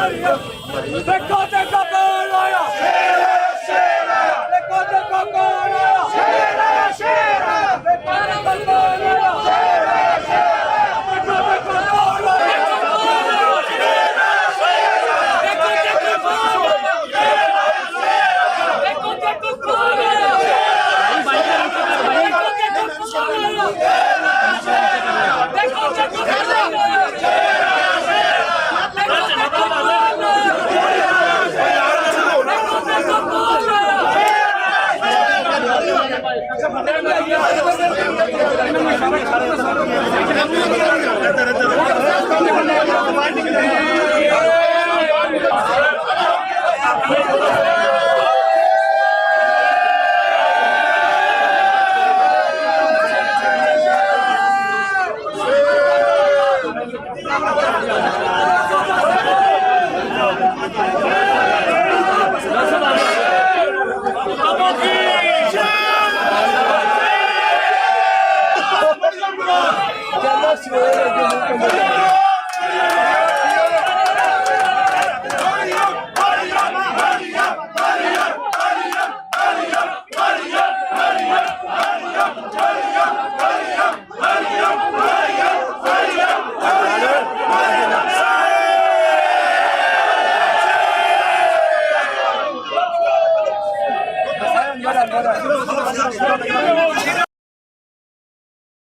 ਦੇਖੋ ਦੇਖੋ ਕੌਣ ਆਇਆ ਸ਼ੇਰ ਆਇਆ ਸ਼ੇਰ ਆਇਆ ਦੇਖੋ ਦੇਖੋ ਕੌਣ ਆਇਆ ਸ਼ੇਰ ਆਇਆ ਸ਼ੇਰ ਆਇਆ ਦੇਖੋ ਦੇਖੋ ਕੌਣ ਆਇਆ ਸ਼ੇਰ ਆਇਆ ਸ਼ੇਰ ਆਇਆ ਦੇਖੋ ਦੇਖੋ ਕੌਣ ਆਇਆ ਸ਼ੇਰ ਆਇਆ ਸ਼ੇਰ ਆਇਆ ਦੇਖੋ ਦੇਖੋ ਕੌਣ ਆਇਆ ਸ਼ੇਰ ਆਇਆ ਸ਼ੇਰ ਆਇਆ ਦੇਖੋ ਦੇਖੋ ਕੌਣ ਆਇਆ ਦੇਖੋ ਦੇਖੋ ਕੌਣ ਆਇਆ ਦੇਖੋ ਦੇਖੋ ਕੌਣ ਆਇਆ